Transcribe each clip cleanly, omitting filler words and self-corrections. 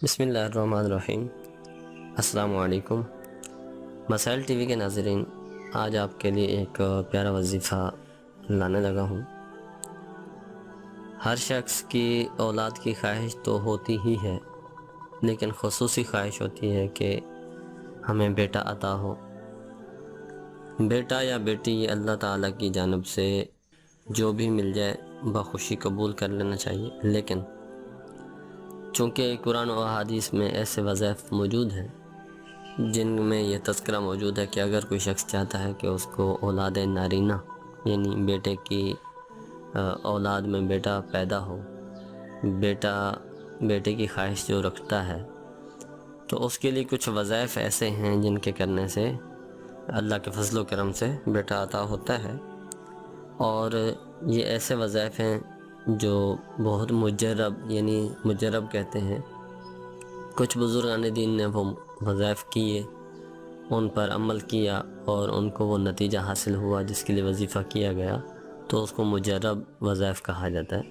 بسم اللہ الرحمن الرحیم۔ السلام علیکم۔ مسائل ٹی وی کے ناظرین، آج آپ کے لیے ایک پیارا وظیفہ لانے لگا ہوں۔ ہر شخص کی اولاد کی خواہش تو ہوتی ہی ہے، لیکن خصوصی خواہش ہوتی ہے کہ ہمیں بیٹا عطا ہو۔ بیٹا یا بیٹی یہ اللہ تعالیٰ کی جانب سے جو بھی مل جائے بخوشی قبول کر لینا چاہیے، لیکن چونکہ قرآن و احادیث میں ایسے وظائف موجود ہیں جن میں یہ تذکرہ موجود ہے کہ اگر کوئی شخص چاہتا ہے کہ اس کو اولاد نارینہ یعنی بیٹے کی اولاد میں بیٹا پیدا ہو، بیٹے کی خواہش جو رکھتا ہے، تو اس کے لیے کچھ وظائف ایسے ہیں جن کے کرنے سے اللہ کے فضل و کرم سے بیٹا عطا ہوتا ہے۔ اور یہ ایسے وظائف ہیں جو بہت مجرب کہتے ہیں۔ کچھ بزرگان دین نے وہ وظائف کیے، ان پر عمل کیا اور ان کو وہ نتیجہ حاصل ہوا جس کے لیے وظیفہ کیا گیا، تو اس کو مجرب وظائف کہا جاتا ہے۔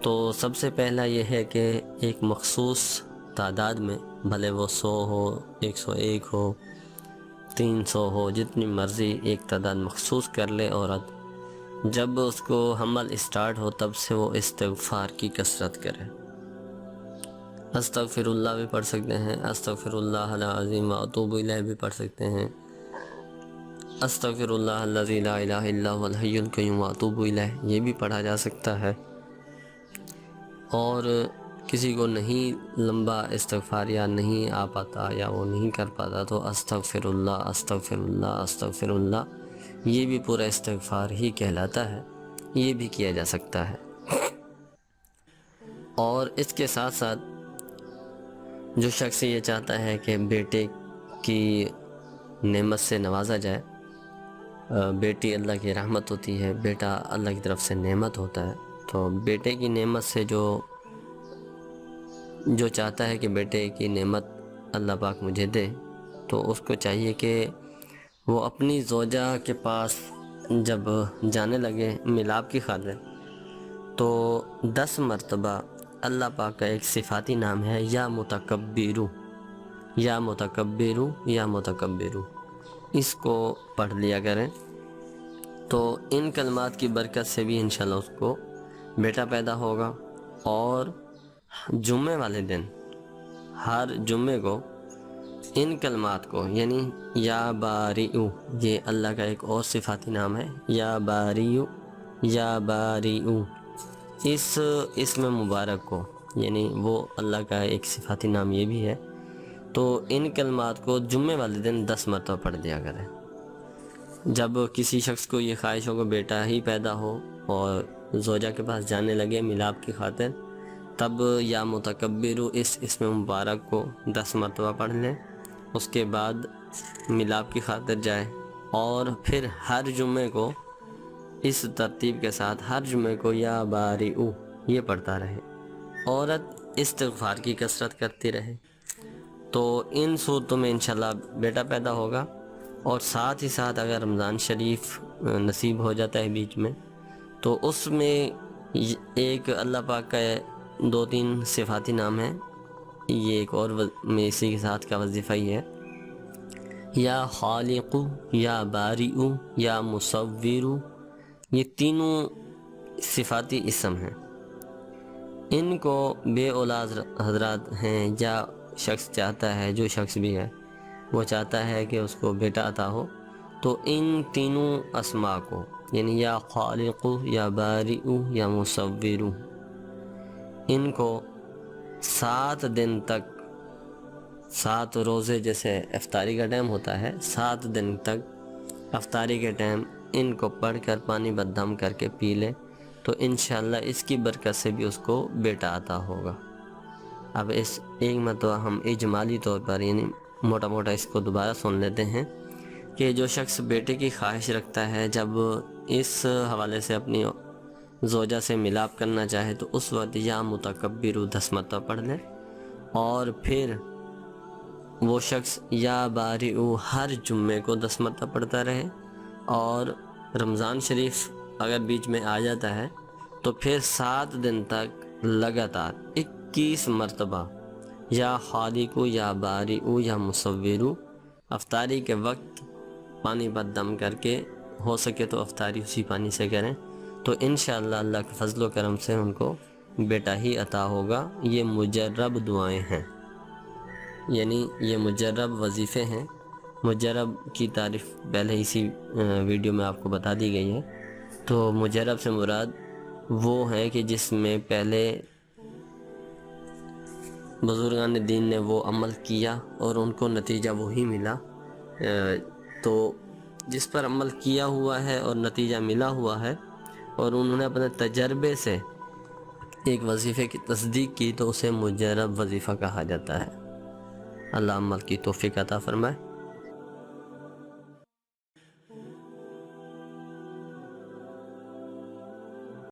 تو سب سے پہلا یہ ہے کہ ایک مخصوص تعداد میں، بھلے وہ 100 ہو، 101 ہو، 300 ہو، جتنی مرضی ایک تعداد مخصوص کر لے عورت، جب اس کو حمل اسٹارٹ ہو تب سے وہ استغفار کی کثرت کرے۔ استغفر اللہ بھی پڑھ سکتے ہیں، استغفر اللہ العظیم و اتوب الیہ بھی پڑھ سکتے ہیں، استغفر اللہ الذی لا الہ الا هو الحی القیوم و اتوب الیہ یہ بھی پڑھا جا سکتا ہے۔ اور کسی کو نہیں لمبا استغفار یا نہیں آ پاتا یا وہ نہیں کر پاتا تو استغفر اللہ استغفر اللہ استغفر اللہ یہ بھی پورا استغفار ہی کہلاتا ہے، یہ بھی کیا جا سکتا ہے۔ اور اس کے ساتھ ساتھ جو شخص یہ چاہتا ہے کہ بیٹے کی نعمت سے نوازا جائے، بیٹی اللہ کی رحمت ہوتی ہے، بیٹا اللہ کی طرف سے نعمت ہوتا ہے، تو بیٹے کی نعمت سے جو چاہتا ہے کہ بیٹے کی نعمت اللہ پاک مجھے دے، تو اس کو چاہیے کہ وہ اپنی زوجہ کے پاس جب جانے لگے ملاپ کی خاطر، تو 10 مرتبہ اللہ پاک کا ایک صفاتی نام ہے یا متکبرو یا متکبرو یا متکبرو، اس کو پڑھ لیا کریں۔ تو ان کلمات کی برکت سے بھی انشاءاللہ اس کو بیٹا پیدا ہوگا۔ اور جمعے والے دن ہر جمعے کو ان کلمات کو، یعنی یا باریئو، یہ اللہ کا ایک اور صفاتی نام ہے، یا باریئو یا باریئو، اس اسم مبارک کو، یعنی وہ اللہ کا ایک صفاتی نام یہ بھی ہے، تو ان کلمات کو جمعے والے دن 10 مرتبہ پڑھ دیا کریں۔ جب کسی شخص کو یہ خواہش ہو کہ بیٹا ہی پیدا ہو اور زوجہ کے پاس جانے لگے ملاپ کی خاطر، تب یا متکبرو اس اسم مبارک کو 10 مرتبہ پڑھ لیں، اس کے بعد ملاپ کی خاطر جائے، اور پھر ہر جمعے کو اس ترتیب کے ساتھ ہر جمعے کو یا باریئو یہ پڑھتا رہے، عورت استغفار کی کثرت کرتی رہے، تو ان صورتوں میں انشاءاللہ بیٹا پیدا ہوگا۔ اور ساتھ ہی ساتھ اگر رمضان شریف نصیب ہو جاتا ہے بیچ میں، تو اس میں ایک اللہ پاک کا 2-3 صفاتی نام ہے، یہ ایک اور میں اسی کے ساتھ کا وظیفہ ہی ہے، یا خالق یا باریئو یا مصور، یہ تینوں صفاتی اسم ہیں۔ ان کو بے اولاد حضرات ہیں یا شخص چاہتا ہے، جو شخص بھی ہے وہ چاہتا ہے کہ اس کو بیٹا عطا ہو، تو ان تینوں اسماء کو، یعنی یا خالق یا باریئو یا مصور، ان کو 7 دن تک، 7 روزے جیسے افطاری کا ٹائم ہوتا ہے، 7 دن تک افطاری کے ٹائم ان کو پڑھ کر پانی بددم کر کے پی لے، تو انشاءاللہ اس کی برکت سے بھی اس کو بیٹا عطا ہوگا۔ اب اس ایک مرتبہ ہم اجمالی طور پر، یعنی موٹا موٹا اس کو دوبارہ سن لیتے ہیں کہ جو شخص بیٹے کی خواہش رکھتا ہے، جب اس حوالے سے اپنی زوجہ سے ملاپ کرنا چاہے، تو اس وقت یا متکبرو 10 مرتبہ پڑھ لے، اور پھر وہ شخص یا باریئو ہر جمعے کو 10 مرتبہ پڑھتا رہے، اور رمضان شریف اگر بیچ میں آ جاتا ہے تو پھر 7 دن تک لگاتار 21 مرتبہ یا خالق یا باری یا مصور، افطاری کے وقت پانی پر دم کر کے ہو سکے تو افطاری اسی پانی سے کریں، تو انشاءاللہ اللہ کے فضل و کرم سے ان کو بیٹا ہی عطا ہوگا۔ یہ مجرب دعائیں ہیں، یعنی یہ مجرب وظیفے ہیں۔ مجرب کی تعریف پہلے اسی ویڈیو میں آپ کو بتا دی گئی ہے۔ تو مجرب سے مراد وہ ہے کہ جس میں پہلے بزرگان دین نے وہ عمل کیا اور ان کو نتیجہ وہی ملا، تو جس پر عمل کیا ہوا ہے اور نتیجہ ملا ہوا ہے اور انہوں نے اپنے تجربے سے ایک وظیفے کی تصدیق کی، تو اسے مجرب وظیفہ کہا جاتا ہے۔ اللہ عمل کی توفیق عطا فرمائے۔